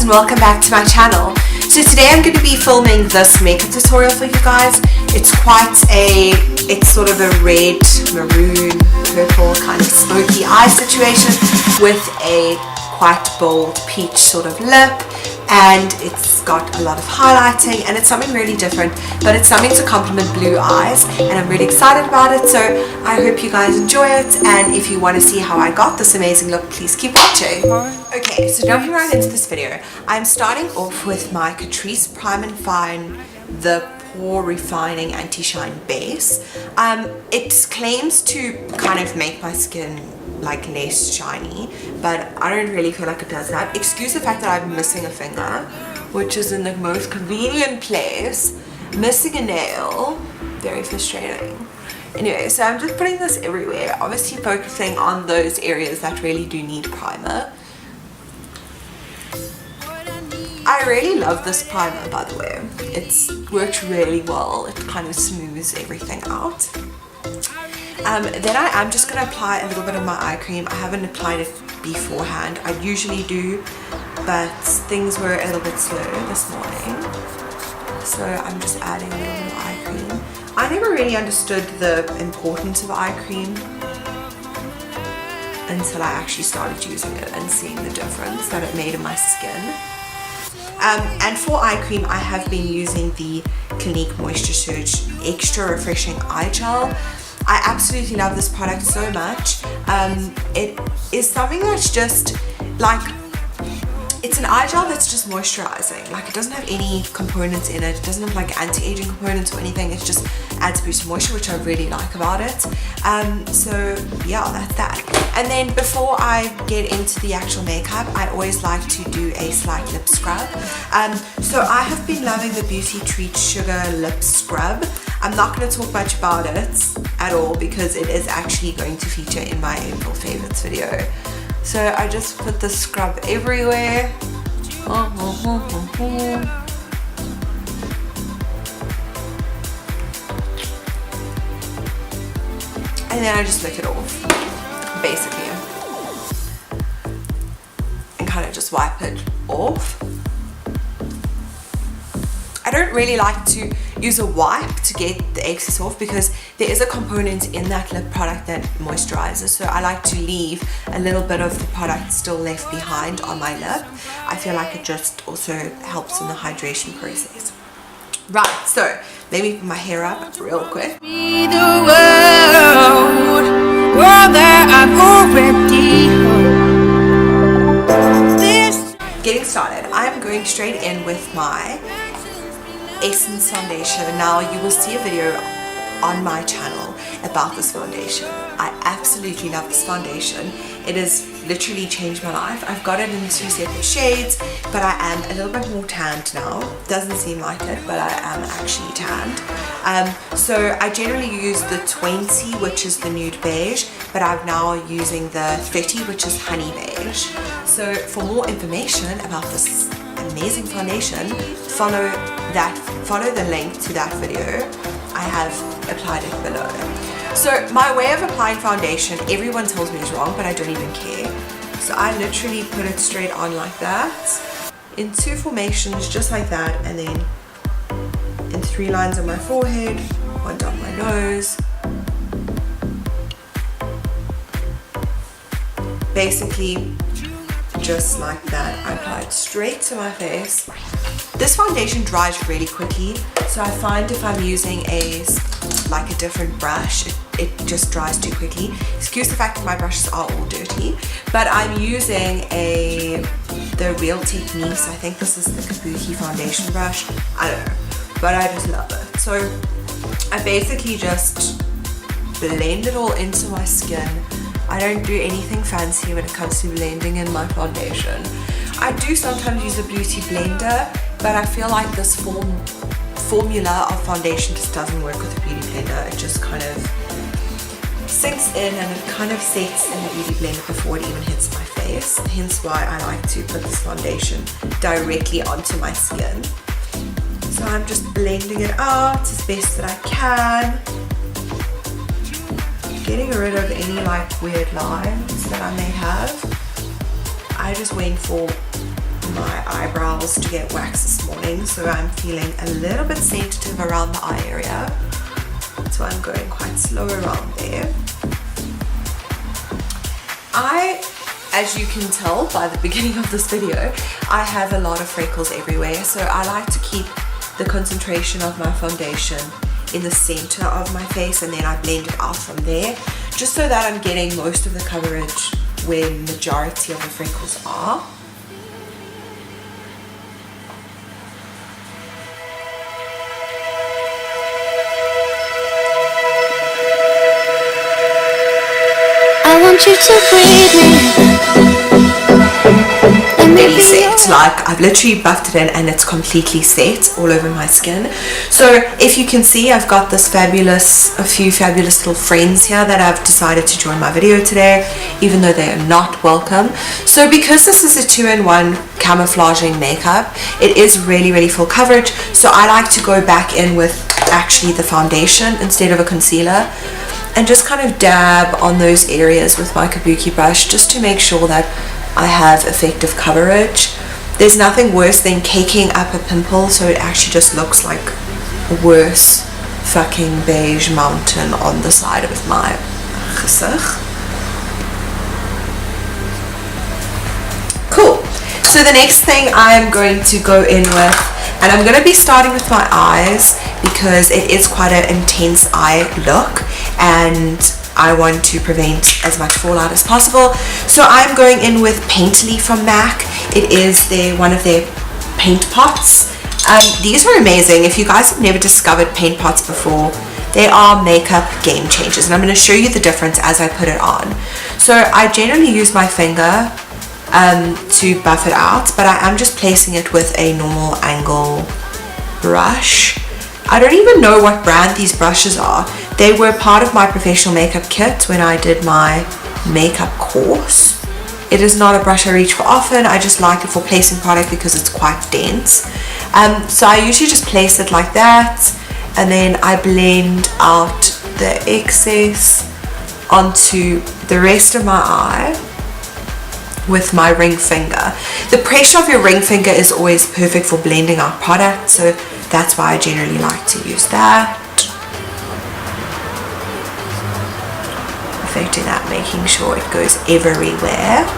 guys, and welcome back to my channel. So today I'm going to be filming this makeup tutorial for you guys. It's sort of a red, maroon, purple kind of smoky eye situation with a quite bold peach sort of lip, and it's got a lot of highlighting, and it's something really different, but it's something to complement blue eyes, and I'm really excited about it. So I hope you guys enjoy it, and if you want to see how I got this amazing look, please keep watching. Okay, so jumping right into this video, I'm starting off with my Catrice Prime and Fine the Pore Refining Anti-Shine Base. It claims to kind of make my skin like less shiny, but I don't really feel like it does that. Excuse the fact that I'm missing a finger, which is in the most convenient place. Missing a nail, very frustrating. Anyway, so I'm just putting this everywhere, obviously focusing on those areas that really do need primer. I really love this primer, by the way. It's worked really well. It kind of smooths everything out. Then I am just going to apply a little bit of my eye cream. I haven't applied it beforehand. I usually do, but things were a little bit slow this morning, so I'm just adding a little bit of eye cream. I never really understood the importance of eye cream until I actually started using it and seeing the difference that it made in my skin. And for eye cream, I have been using the Clinique Moisture Surge Extra Refreshing Eye Gel. I absolutely love this product so much. It is something that's just like, it's an eye gel that's just moisturizing. Like, it doesn't have any components in it. It doesn't have like anti-aging components or anything. It just adds a boost of moisture, which I really like about it. So yeah, that's that. And then before I get into the actual makeup, I always like to do a slight lip scrub. So I have been loving the Beauty Treat Sugar Lip Scrub. I'm not going to talk much about it at all because it is actually going to feature in my April favorites video. So I just put the scrub everywhere. And then I just lick it off, basically, and kind of just wipe it off. I don't really like to use a wipe to get the excess off because there is a component in that lip product that moisturizes, so I like to leave a little bit of the product still left behind on my lip. I feel like it just also helps in the hydration process. Right, so let me put my hair up real quick. Getting started, I'm going straight in with my Essence foundation. Now you will see a video on my channel about this foundation. I absolutely love this foundation. It has literally changed my life. I've got it in 2 separate shades, but I am a little bit more tanned now. Doesn't seem like it, but I am actually tanned. So I generally use the 20, which is the nude beige, but I'm now using the 30, which is honey beige. So for more information about this amazing foundation, follow the link to that video. I have applied it below. So my way of applying foundation, everyone tells me is wrong, but I don't even care. So I literally put it straight on like that, in 2 formations, just like that, and then in 3 lines on my forehead, 1 down my nose. Basically, just like that, I apply it straight to my face. This foundation dries really quickly, so I find if I'm using a different brush, it just dries too quickly. Excuse the fact that my brushes are all dirty, but I'm using the Real Techniques. I think this is the Kabuki foundation brush. I don't know, but I just love it. So I basically just blend it all into my skin. I don't do anything fancy when it comes to blending in my foundation. I do sometimes use a beauty blender, but I feel like this formula of foundation just doesn't work with a beauty blender. It just kind of sinks in and it kind of sets in the beauty blender before it even hits my face. Hence why I like to put this foundation directly onto my skin. So I'm just blending it out as best that I can, getting rid of any like weird lines that I may have. I just went for my eyebrows to get waxed this morning, so I'm feeling a little bit sensitive around the eye area. So I'm going quite slow around there. As you can tell by the beginning of this video, I have a lot of freckles everywhere, so I like to keep the concentration of my foundation in the center of my face, and then I blend it out from there, just so that I'm getting most of the coverage where majority of the freckles are. I want you to breathe me. Really set, like I've literally buffed it in and it's completely set all over my skin. So if you can see, I've got this a few fabulous little friends here that have decided to join my video today, even though they are not welcome. So because this is a 2-in-1 camouflaging makeup, it is really full coverage, so I like to go back in with actually the foundation instead of a concealer, and just kind of dab on those areas with my kabuki brush, just to make sure that I have effective coverage. There's nothing worse than caking up a pimple so it actually just looks like a worse fucking beige mountain on the side of my gezicht. Cool. So the next thing I'm going to go in with, and I'm going to be starting with my eyes because it is quite an intense eye look and I want to prevent as much fallout as possible. So I'm going in with Painterly from MAC. It is one of their paint pots. These are amazing. If you guys have never discovered paint pots before, they are makeup game changers, and I'm going to show you the difference as I put it on. So I generally use my finger to buff it out, but I am just placing it with a normal angle brush. I don't even know what brand these brushes are. They were part of my professional makeup kit when I did my makeup course. It is not a brush I reach for often. I just like it for placing product because it's quite dense. So I usually just place it like that, and then I blend out the excess onto the rest of my eye with my ring finger. The pressure of your ring finger is always perfect for blending out product, so that's why I generally like to use that. Perfecting that, making sure it goes everywhere.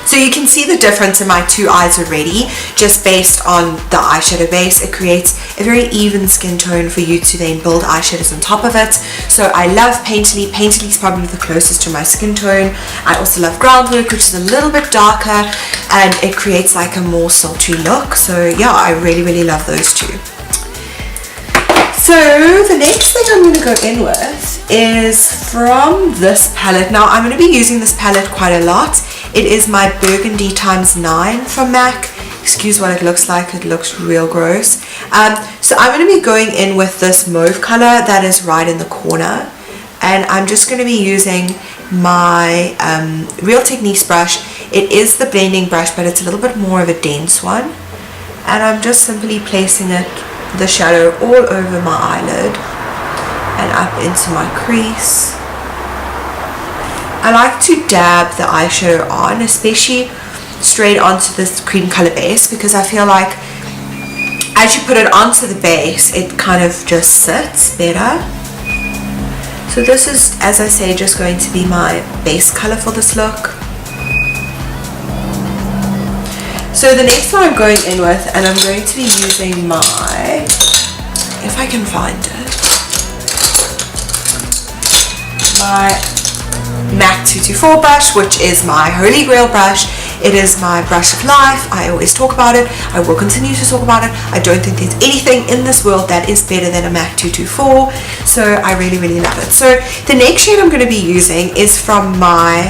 So you can see the difference in my two eyes already, just based on the eyeshadow base. It creates a very even skin tone for you to then build eyeshadows on top of it. So I love Painterly. Painterly is probably the closest to my skin tone. I also love Groundwork, which is a little bit darker, and it creates like a more sultry look. So yeah, I really love those two. So the next thing I'm going to go in with is from this palette. Now I'm going to be using this palette quite a lot. It is my Burgundy x9 from MAC. Excuse what it looks like, it looks real gross. So I'm going to be going in with this mauve color that is right in the corner. And I'm just going to be using my Real Techniques brush. It is the blending brush, but it's a little bit more of a dense one. And I'm just simply placing the shadow all over my eyelid and up into my crease. I like to dab the eyeshadow on, especially straight onto this cream color base, because I feel like as you put it onto the base, it kind of just sits better. So this is, as I say, just going to be my base color for this look. So the next one I'm going in with, and I'm going to be using my, if I can find it, my MAC 224 brush, which is my holy grail brush. It is my brush of life. I always talk about it. I will continue to talk about it. I don't think there's anything in this world that is better than a MAC 224, so I really love it. So the next shade I'm going to be using is from my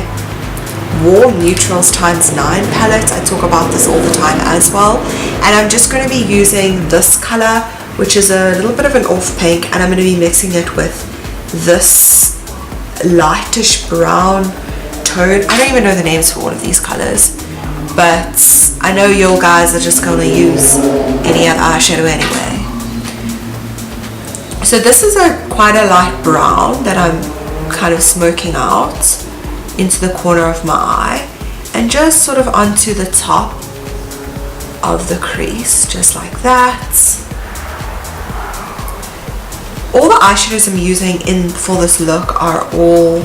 Warm Neutrals x9 palette. I talk about this all the time as well, and I'm just going to be using this color, which is a little bit of an off pink, and I'm going to be mixing it with this lightish brown tone. I don't even know the names for all of these colors, but I know you guys are just going to use any other eyeshadow anyway. So this is quite a light brown that I'm kind of smoking out into the corner of my eye, and just sort of onto the top of the crease, just like that. All the eyeshadows I'm using for this look are all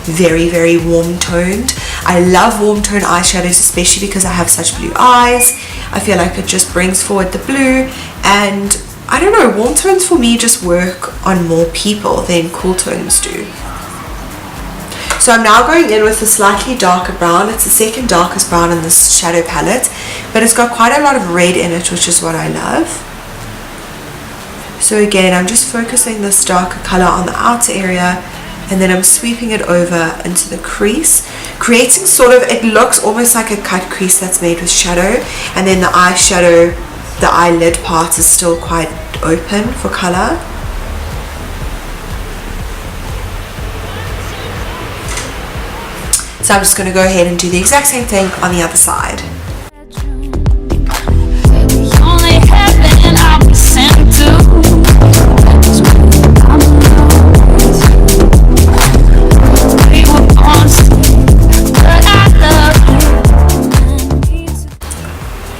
very, very warm toned. I love warm toned eyeshadows, especially because I have such blue eyes. I feel like it just brings forward the blue, and I don't know, warm tones for me just work on more people than cool tones do. So I'm now going in with a slightly darker brown. It's the second darkest brown in this shadow palette, but it's got quite a lot of red in it, which is what I love. So again, I'm just focusing this darker color on the outer area, and then I'm sweeping it over into the crease, creating sort of, it looks almost like a cut crease that's made with shadow, and then the eyeshadow, the eyelid part is still quite open for color. So I'm just going to go ahead and do the exact same thing on the other side.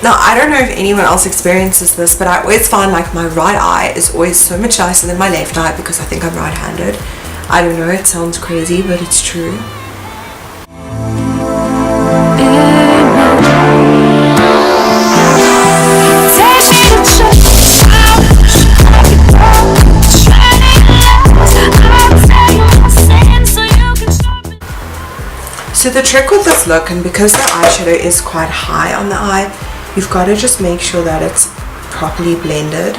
Now, I don't know if anyone else experiences this, but I always find like my right eye is always so much nicer than my left eye because I think I'm right-handed. I don't know, it sounds crazy, but it's true. So the trick with this look, and because the eyeshadow is quite high on the eye, you've got to just make sure that it's properly blended.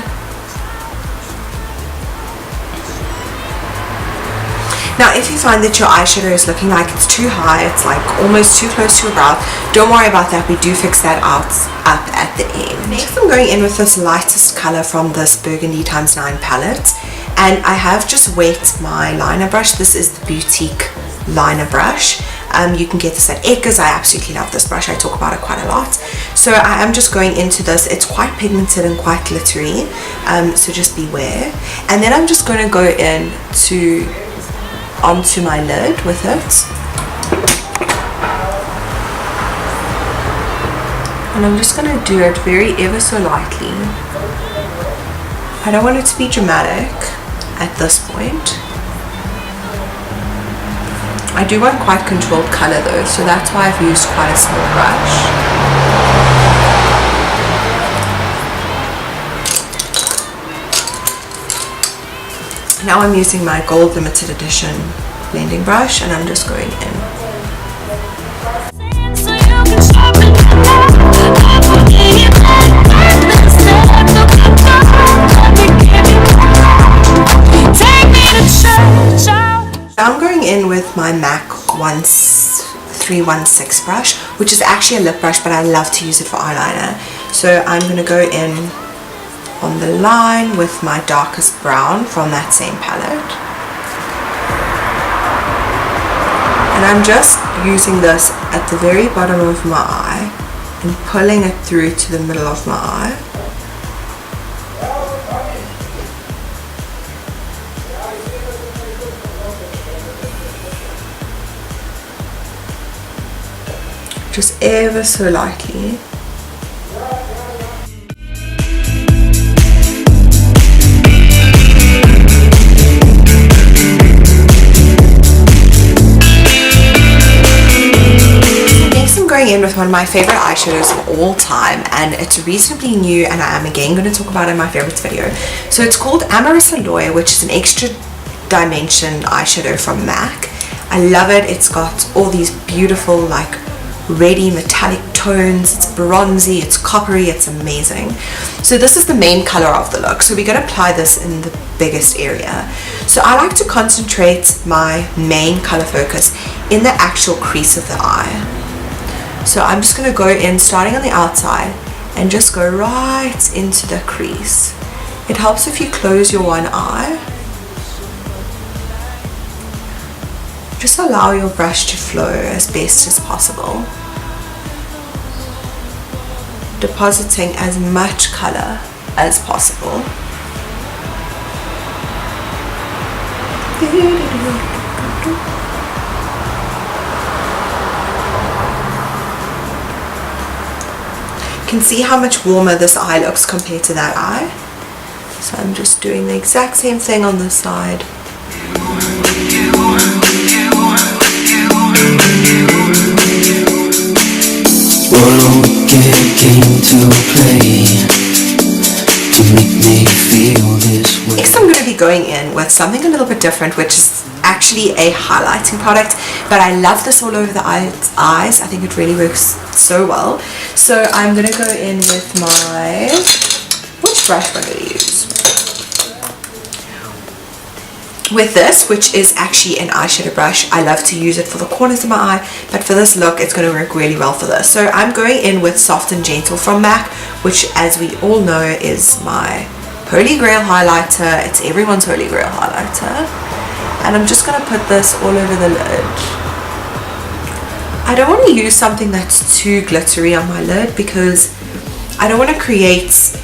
Now if you find that your eyeshadow is looking like it's too high, it's like almost too close to your brow, don't worry about that, we do fix that up at the end. Next I'm going in with this lightest color from this Burgundy x9 palette, and I have just wet my liner brush. This is the Boutique liner brush. You can get this at Edgar's. I absolutely love this brush. I talk about it quite a lot. So I am just going into this. It's quite pigmented and quite glittery, so just beware. And then I'm just going to go in onto my lid with it. And I'm just going to do it very ever so lightly. I don't want it to be dramatic at this point. I do want quite controlled color though, so that's why I've used quite a small brush. Now I'm using my gold limited edition blending brush, and I'm just going in. I'm going in with my MAC 316 brush, which is actually a lip brush, but I love to use it for eyeliner. So I'm going to go in on the line with my darkest brown from that same palette. And I'm just using this at the very bottom of my eye and pulling it through to the middle of my eye. Just ever so lightly. Next I'm going in with one of my favorite eyeshadows of all time, and it's reasonably new, and I am again going to talk about it in my favorites video. So it's called Amorous Alloy, which is an extra dimension eyeshadow from MAC. I love it. It's got all these beautiful like reddy metallic tones. It's bronzy, it's coppery, it's amazing. So this is the main color of the look, so we're going to apply this in the biggest area. So I like to concentrate my main color focus in the actual crease of the eye. So I'm just going to go in starting on the outside and just go right into the crease. It helps if you close your one eye. Just allow your brush to flow as best as possible, depositing as much color as possible. You can see how much warmer this eye looks compared to that eye. So I'm just doing the exact same thing on this side. Next I'm going to be going in with something a little bit different, which is actually a highlighting product, but I love this all over the eyes. I think it really works so well. So I'm going to go in with my, which brush am I going to use? With this, which is actually an eyeshadow brush. I love to use it for the corners of my eye, but for this look it's going to work really well for this. So I'm going in with Soft and Gentle from MAC, which as we all know is my holy grail highlighter. It's everyone's holy grail highlighter, and I'm just going to put this all over the lid. I don't want to use something that's too glittery on my lid because I don't want to create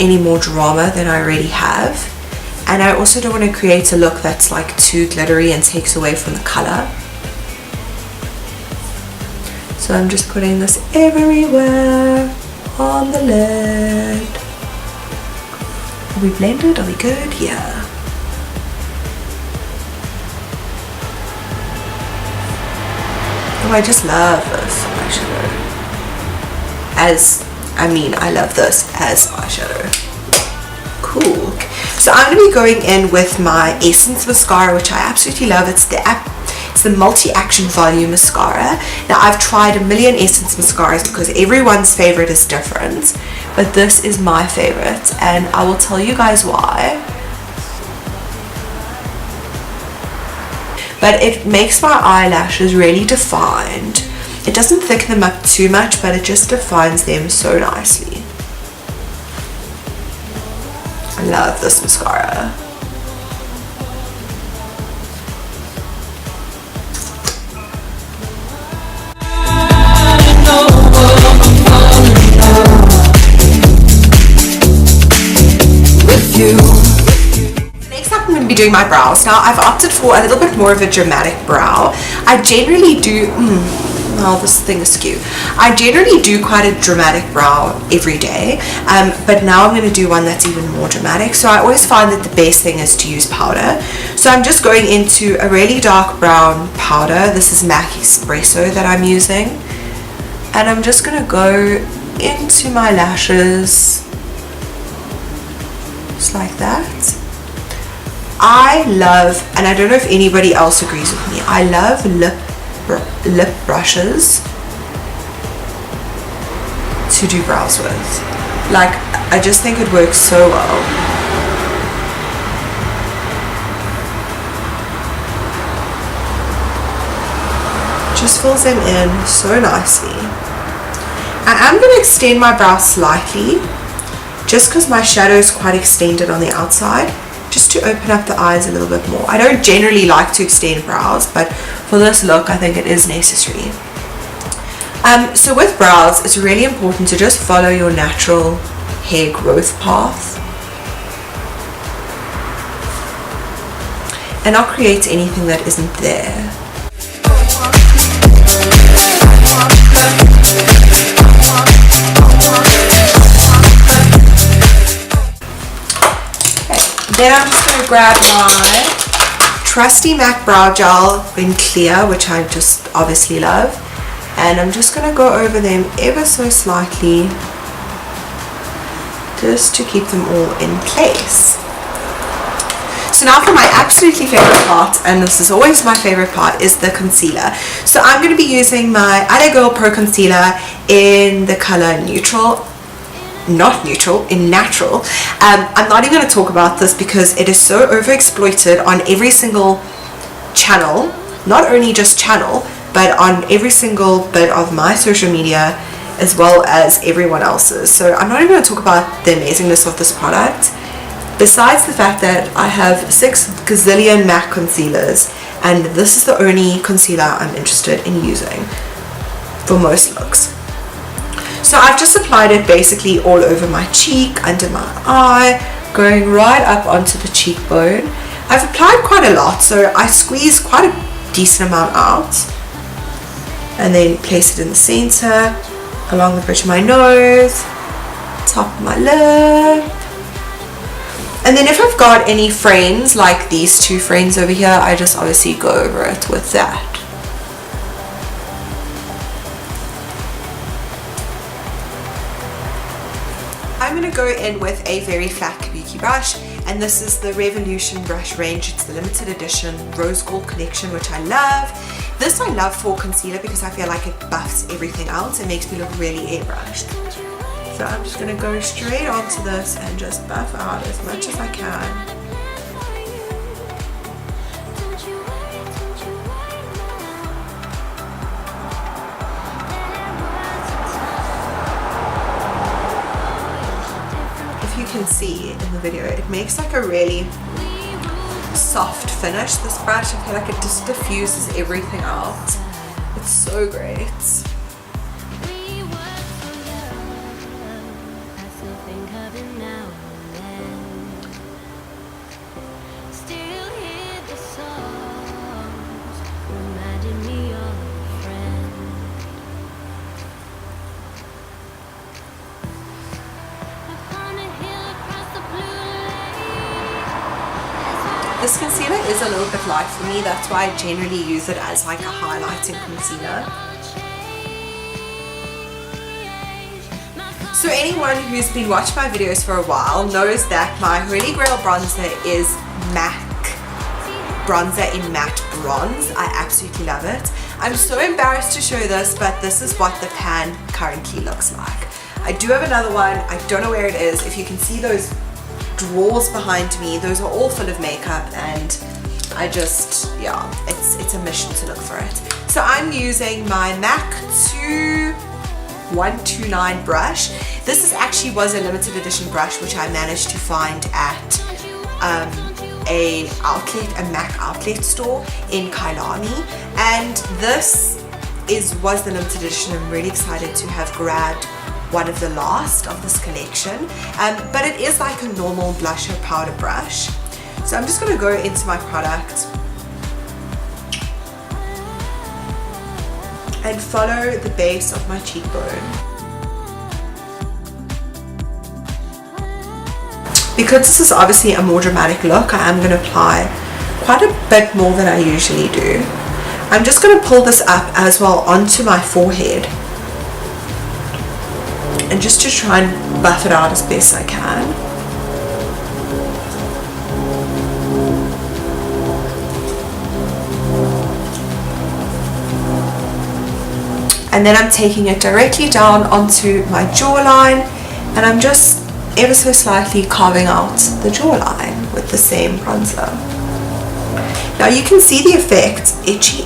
any more drama than I already have. And I also don't want to create a look that's like too glittery and takes away from the color. So I'm just putting this everywhere on the lid. Are we blended? Are we good? Yeah. Oh, I just love this eyeshadow. I love this as eyeshadow. Cool. So I'm going to be going in with my Essence mascara, which I absolutely love. It's the multi-action volume mascara. Now I've tried a million Essence mascaras because everyone's favorite is different, but this is my favorite, and I will tell you guys why. But it makes my eyelashes really defined. It doesn't thicken them up too much, but it just defines them so nicely. I love this mascara. Next up I'm going to be doing my brows. Now I've opted for a little bit more of a dramatic brow. I generally do this thing is askew. I generally do quite a dramatic brow every day, but now I'm going to do one that's even more dramatic. So I always find that the best thing is to use powder. So I'm just going into a really dark brown powder. This is MAC Espresso that I'm using, and I'm just going to go into my lashes just like that. I love, and I don't know if anybody else agrees with me, I love lip brushes to do brows with. Like, I just think it works so well. Just fills them in so nicely. I am going to extend my brow slightly just because my shadow is quite extended on the outside, just to open up the eyes a little bit more. I don't generally like to extend brows, but for this look I think it is necessary. So with brows, it's really important to just follow your natural hair growth path and not create anything that isn't there. Then I'm just going to grab my trusty MAC Brow Gel in clear, which I just obviously love, and I'm just going to go over them ever so slightly just to keep them all in place. So now for my absolutely favorite part, and this is always my favorite part, is the concealer. So I'm going to be using my LA Girl Pro Concealer in the color Neutral. Not neutral, in natural. I'm not even going to talk about this because it is so overexploited on every single channel, not only just channel, but on every single bit of my social media as well as everyone else's. So I'm not even going to talk about the amazingness of this product, besides the fact that I have 6 gazillion MAC concealers, and this is the only concealer I'm interested in using for most looks. So I've just applied it basically all over my cheek, under my eye, going right up onto the cheekbone. I've applied quite a lot, so I squeeze quite a decent amount out and then place it in the center, along the bridge of my nose, top of my lip. And then if I've got any friends like these two friends over here, I just obviously go over it with that. I'm going to go in with a very flat kabuki brush, and this is the Revolution brush range. It's the limited edition rose gold collection, which I love. This I love for concealer because I feel like it buffs everything else. It makes me look really airbrushed. So I'm just going to go straight onto this and just buff out as much as I can. You can see in the video, it makes like a really soft finish, this brush. I feel like it just diffuses everything out. It's so great. This concealer is a little bit light for me, that's why I generally use it as like a highlighting concealer. So anyone who's been watching my videos for a while knows that my Holy Grail bronzer is MAC bronzer in matte bronze. I absolutely love it. I'm so embarrassed to show this, but this is what the pan currently looks like. I do have another one, I don't know where it is. If you can see those drawers behind me, those are all full of makeup, and I just, yeah, it's a mission to look for it. So I'm using my MAC 129 brush. This was a limited edition brush which I managed to find at a MAC outlet store in Kailani, and this was the limited edition. I'm really excited to have grabbed one of the last of this collection, but it is like a normal blusher powder brush. So I'm just going to go into my product and follow the base of my cheekbone. Because this is obviously a more dramatic look, I am going to apply quite a bit more than I usually do. I'm just going to pull this up as well onto my forehead, and just to try and buff it out as best I can. And then I'm taking it directly down onto my jawline, and I'm just ever so slightly carving out the jawline with the same bronzer. Now you can see the effect, itchy.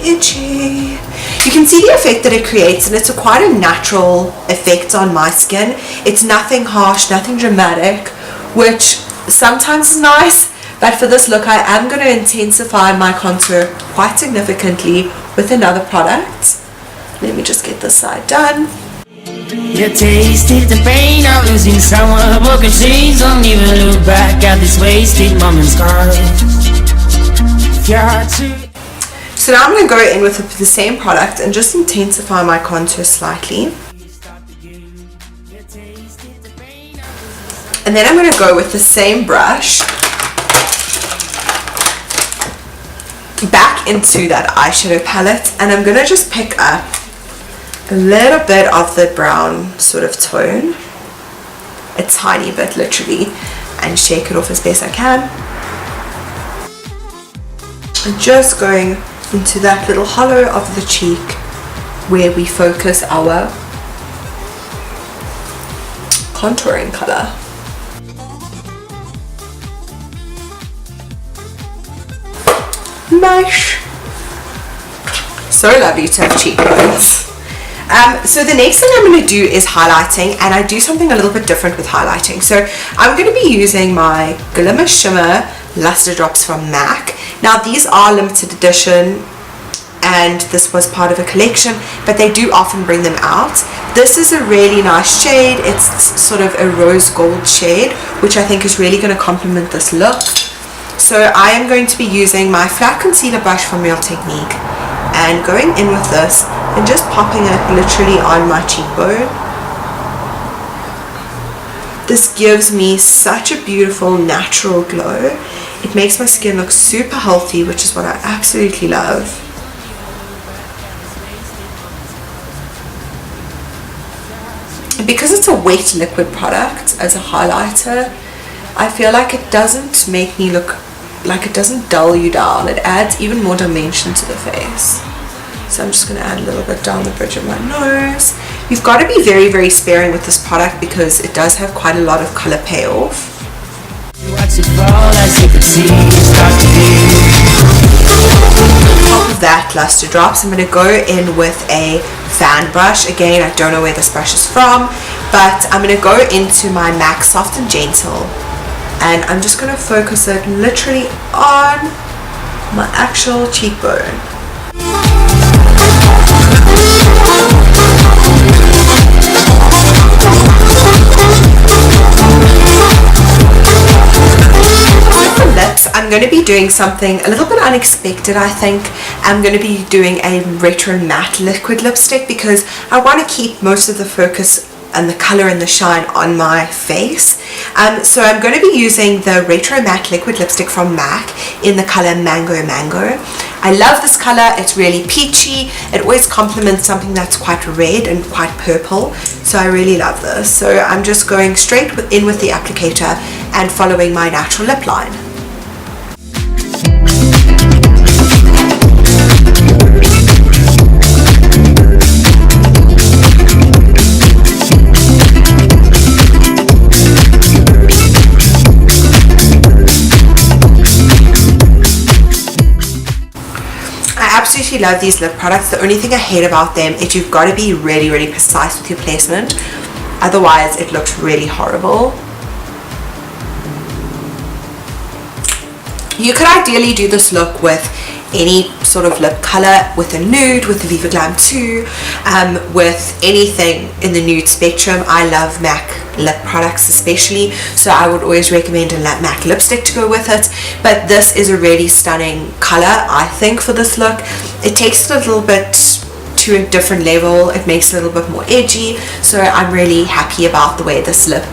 You can see the effect that it creates, and it's quite a natural effect on my skin. It's nothing harsh, nothing dramatic, which sometimes is nice, but for this look I am going to intensify my contour quite significantly with another product. Let me just get this side done. You tasted the pain of losing someone, broken chains, don't even look back at this wasted moment's gone. So now I'm going to go in with the same product and just intensify my contour slightly. And then I'm going to go with the same brush back into that eyeshadow palette, and I'm going to just pick up a little bit of the brown sort of tone, a tiny bit literally, and shake it off as best I can. And just going into that little hollow of the cheek where we focus our contouring color. Nice. So lovely to have cheekbones. So the next thing I'm going to do is highlighting, and I do something a little bit different with highlighting. So I'm going to be using my Glimmer Shimmer Luster Drops from MAC. Now these are limited edition, and this was part of a collection, but they do often bring them out. This is a really nice shade. It's sort of a rose gold shade, which I think is really going to complement this look. So I am going to be using my flat concealer brush from Real Technique and going in with this and just popping it literally on my cheekbone. This gives me such a beautiful natural glow. It makes my skin look super healthy, which is what I absolutely love. And because it's a wet liquid product as a highlighter, I feel like it doesn't make me look like, it doesn't dull you down. It adds even more dimension to the face. So I'm just going to add a little bit down the bridge of my nose. You've got to be very, very sparing with this product because it does have quite a lot of color payoff. Top of that, luster drops. I'm going to go in with a fan brush. Again, I don't know where this brush is from, but I'm going to go into my MAC Soft and Gentle, and I'm just going to focus it literally on my actual cheekbone. I'm going to be doing something a little bit unexpected. I think I'm going to be doing a retro matte liquid lipstick because I want to keep most of the focus and the color and the shine on my face. So I'm going to be using the retro matte liquid lipstick from MAC in the color Mango Mango. I love this color. It's really peachy. It always complements something that's quite red and quite purple, so I really love this. So I'm just going straight in with the applicator and following my natural lip line. Absolutely love these lip products. The only thing I hate about them is you've got to be really, really precise with your placement, otherwise it looks really horrible. You could ideally do this look with any sort of lip color, with a nude, with the Viva Glam 2, with anything in the nude spectrum. I love MAC lip products especially, so I would always recommend a MAC lipstick to go with it. But this is a really stunning color, I think, for this look. It takes it a little bit to a different level. It makes it a little bit more edgy, so I'm really happy about the way this lip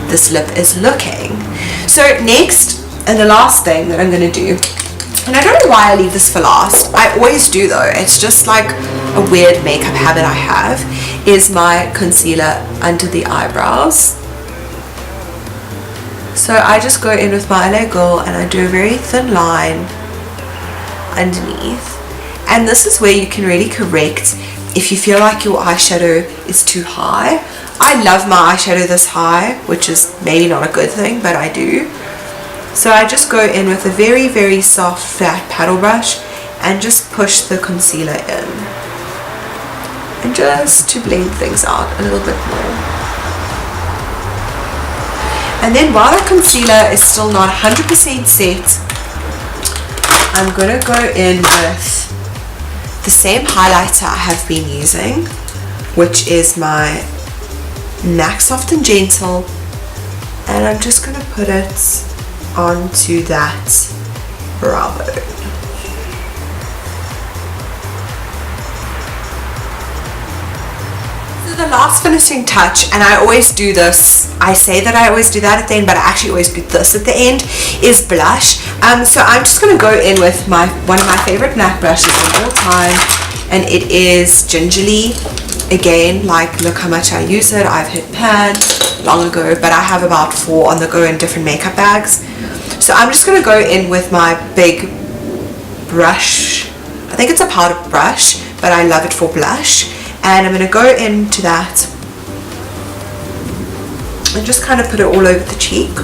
is looking. So next, and the last thing that I'm going to do, and I don't know why I leave this for last, I always do though, it's just like a weird makeup habit I have, is my concealer under the eyebrows. So I just go in with my LA Girl and I do a very thin line underneath, and this is where you can really correct if you feel like your eyeshadow is too high. I love my eyeshadow this high, which is maybe not a good thing, but I do. So I just go in with a very, very soft flat paddle brush and just push the concealer in, and just to blend things out a little bit more. And then while the concealer is still not 100% set, I'm going to go in with the same highlighter I have been using, which is my MAC Soft and Gentle, and I'm just going to put it onto that brow bone. So the last finishing touch, and I always do this, I say that I always do that at the end, but I actually always do this at the end, is blush. So I'm just going to go in with one of my favorite MAC brushes of all time, and it is Gingerly. Again, like, look how much I use it. I've hit pan long ago, but I have about 4 on the go in different makeup bags. So I'm just going to go in with my big brush. I think it's a powder brush, but I love it for blush. And I'm going to go into that and just kind of put it all over the cheek.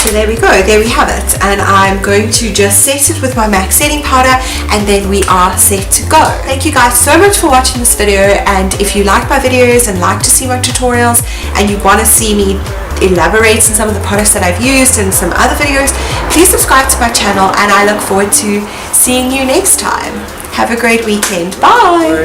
So there we go, there we have it, and I'm going to just set it with my MAC setting powder, and then we are set to go. Thank you guys so much for watching this video, and if you like my videos and like to see my tutorials and you want to see me elaborate on some of the products that I've used and some other videos, please subscribe to my channel, and I look forward to seeing you next time. Have a great weekend. Bye!